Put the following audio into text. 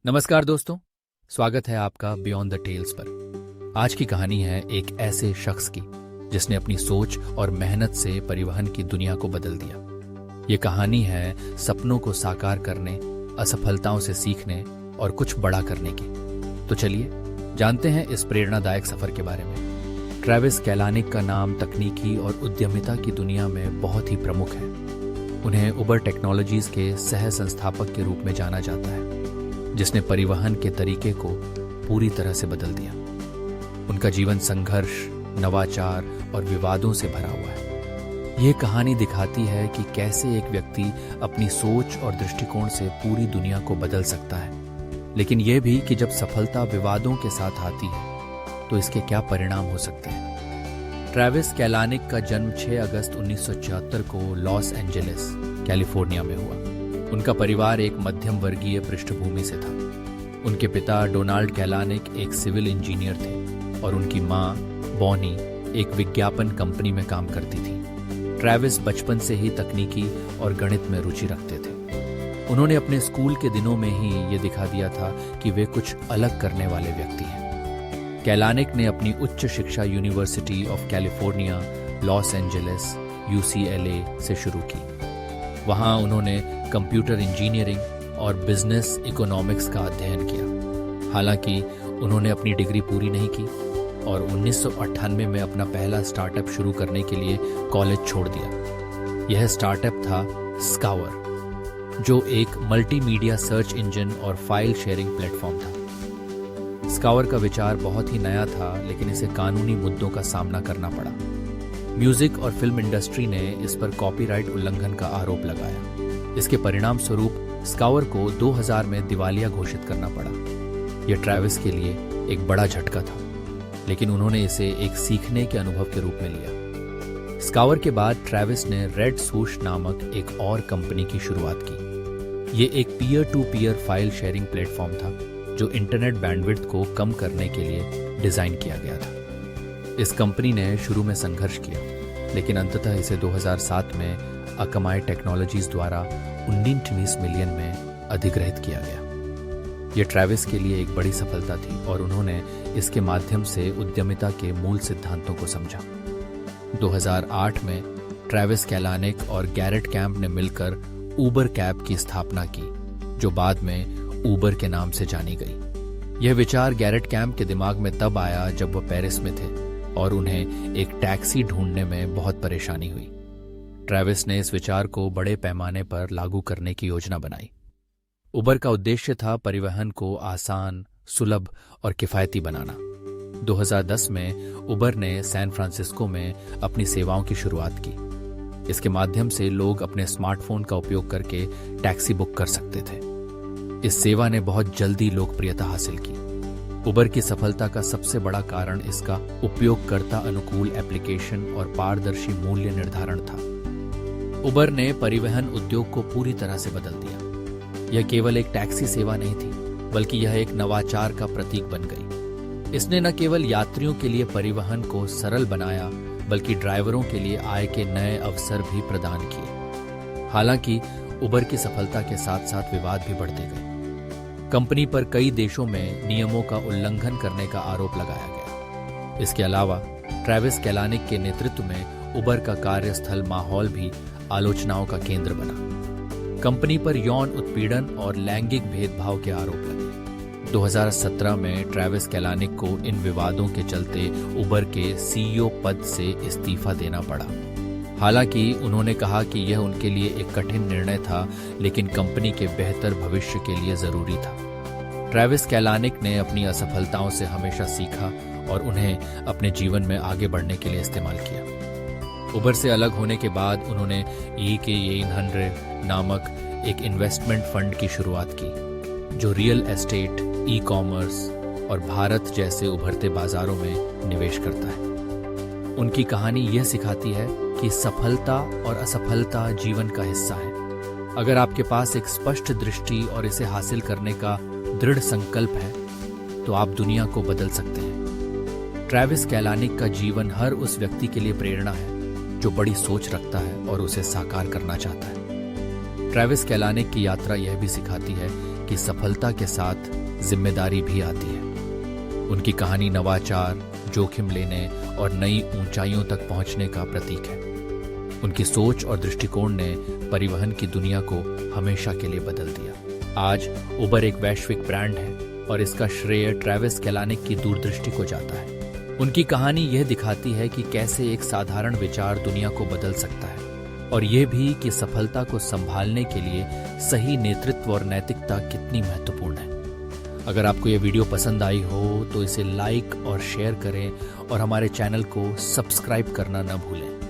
नमस्कार दोस्तों, स्वागत है आपका बियॉन्ड द टेल्स पर। आज की कहानी है एक ऐसे शख्स की जिसने अपनी सोच और मेहनत से परिवहन की दुनिया को बदल दिया। ये कहानी है सपनों को साकार करने, असफलताओं से सीखने और कुछ बड़ा करने की। तो चलिए जानते हैं इस प्रेरणादायक सफर के बारे में। ट्रैविस कैलानिक का नाम तकनीकी और उद्यमिता की दुनिया में बहुत ही प्रमुख है। उन्हें उबर टेक्नोलॉजीज के सह संस्थापक के रूप में जाना जाता है, जिसने परिवहन के तरीके को पूरी तरह से बदल दिया। उनका जीवन संघर्ष, नवाचार और विवादों से भरा हुआ है। यह कहानी दिखाती है कि कैसे एक व्यक्ति अपनी सोच और दृष्टिकोण से पूरी दुनिया को बदल सकता है, लेकिन यह भी कि जब सफलता विवादों के साथ आती है तो इसके क्या परिणाम हो सकते हैं। ट्रैविस कैलानिक का जन्म 6 अगस्त 1976 को लॉस एंजलिस, कैलिफोर्निया में हुआ। उनका परिवार एक मध्यम वर्गीय पृष्ठभूमि से था। उनके पिता डोनाल्ड कैलानिक एक सिविल इंजीनियर थे और उनकी मां बॉनी एक विज्ञापन कंपनी में काम करती थी। ट्रैविस बचपन से ही तकनीकी और गणित में रुचि रखते थे। उन्होंने अपने स्कूल के दिनों में ही ये दिखा दिया था कि वे कुछ अलग करने वाले व्यक्ति हैं। कैलानिक ने अपनी उच्च शिक्षा university of California, Los Angeles, UCLA से शुरू की। वहां उन्होंने कंप्यूटर इंजीनियरिंग और बिजनेस इकोनॉमिक्स का अध्ययन किया। हालांकि उन्होंने अपनी डिग्री पूरी नहीं की और 1998 में अपना पहला स्टार्टअप शुरू करने के लिए कॉलेज छोड़ दिया। यह स्टार्टअप था स्कावर, जो एक मल्टीमीडिया सर्च इंजन और फाइल शेयरिंग प्लेटफॉर्म था। स्कावर का विचार बहुत ही नया था, लेकिन इसे कानूनी मुद्दों का सामना करना पड़ा। म्यूजिक और फिल्म इंडस्ट्री ने इस पर कॉपीराइट उल्लंघन का आरोप लगाया। इसके परिणाम स्वरूप स्कावर को 2000 में दिवालिया घोषित करना पड़ा। यह ट्रैविस के लिए एक बड़ा झटका था, लेकिन उन्होंने इसे एक सीखने के अनुभव के रूप में लिया। स्कावर के बाद ट्रैविस ने रेड सूश नामक एक और कंपनी की शुरुआत की। यह एक peer to peer file sharing platform था, जो इंटरनेट बैंडविड्थ को कम करने के लिए डिजाइन किया गया था। इस कंपनी ने शुरू में संघर्ष किया, लेकिन अंततः इसे 2007 में अकमाई टेक्नोलॉजीज द्वारा 19 मिलियन में अधिग्रहित किया गया। यह ट्रैविस के लिए एक बड़ी सफलता थी और उन्होंने इसके माध्यम से उद्यमिता के मूल सिद्धांतों को समझा। 2008 में ट्रैविस कैलानिक और गैरेट कैम्प ने मिलकर उबर कैब की स्थापना की, जो बाद में उबर के नाम से जानी गई। यह विचार गैरेट कैम्प के दिमाग में तब आया जब वह पेरिस में थे और उन्हें एक टैक्सी ढूंढने में बहुत परेशानी हुई। ट्रैविस ने इस विचार को बड़े पैमाने पर लागू करने की योजना बनाई। उबर का उद्देश्य था परिवहन को आसान, सुलभ और किफायती बनाना। 2010 में उबर ने सैन फ्रांसिस्को में अपनी सेवाओं की शुरुआत की। इसके माध्यम से लोग अपने स्मार्टफोन का उपयोग करके टैक्सी बुक कर सकते थे। इस सेवा ने बहुत जल्दी लोकप्रियता हासिल की। उबर की सफलता का सबसे बड़ा कारण इसका उपयोगकर्ता अनुकूल एप्लीकेशन और पारदर्शी मूल्य निर्धारण था। उबर ने परिवहन उद्योग को पूरी तरह से बदल दिया। यह केवल एक टैक्सी सेवा नहीं थी, बल्कि यह एक नवाचार का प्रतीक बन गई। इसने न केवल यात्रियों के लिए परिवहन को सरल बनाया, बल्कि ड्राइवरों के लिए आय के नए अवसर भी प्रदान किए। हालांकि उबर की सफलता के साथ साथ विवाद भी बढ़ते गए। कंपनी पर कई देशों में नियमों का उल्लंघन करने का आरोप लगाया गया। इसके अलावा ट्रैविस कैलानिक के नेतृत्व में उबर का कार्यस्थल माहौल भी आलोचनाओं का केंद्र बना। कंपनी पर यौन उत्पीड़न और लैंगिक भेदभाव के आरोप लगे। 2017 में ट्रैविस कैलानिक को इन विवादों के चलते उबर के CEO पद से इस्तीफा देना पड़ा। हालांकि उन्होंने कहा कि यह उनके लिए एक कठिन निर्णय था, लेकिन कंपनी के बेहतर भविष्य के लिए जरूरी था। ट्रैविस कैलानिक ने अपनी असफलताओं से हमेशा सीखा और उन्हें अपने जीवन में आगे बढ़ने के लिए इस्तेमाल किया। उबर से अलग होने के बाद उन्होंने EK800 नामक एक इन्वेस्टमेंट फंड की शुरुआत की, जो रियल एस्टेट, ई-कॉमर्स और भारत जैसे उभरते बाजारों में निवेश करता है। उनकी कहानी यह सिखाती है कि सफलता और असफलता जीवन का हिस्सा है। अगर आपके पास एक स्पष्ट दृष्टि और इसे हासिल करने का दृढ़ संकल्प है, तो आप दुनिया को बदल सकते हैं। ट्रैविस कैलानिक का जीवन हर उस व्यक्ति के लिए प्रेरणा है जो बड़ी सोच रखता है और उसे साकार करना चाहता है। ट्रैविस कैलानिक की यात्रा यह भी सिखाती है कि सफलता के साथ जिम्मेदारी भी आती है। उनकी कहानी नवाचार, जोखिम लेने और नई ऊंचाइयों तक पहुंचने का प्रतीक है। उनकी सोच और दृष्टिकोण ने परिवहन की दुनिया को हमेशा के लिए बदल दिया। आज उबर एक वैश्विक ब्रांड है और इसका श्रेय ट्रैविस कैलानिक की दूरदृष्टि को जाता है। उनकी कहानी यह दिखाती है कि कैसे एक साधारण विचार दुनिया को बदल सकता है, और यह भी कि सफलता को संभालने के लिए सही नेतृत्व और नैतिकता कितनी महत्वपूर्ण है। अगर आपको यह वीडियो पसंद आई हो तो इसे लाइक और शेयर करें और हमारे चैनल को सब्सक्राइब करना न भूलें।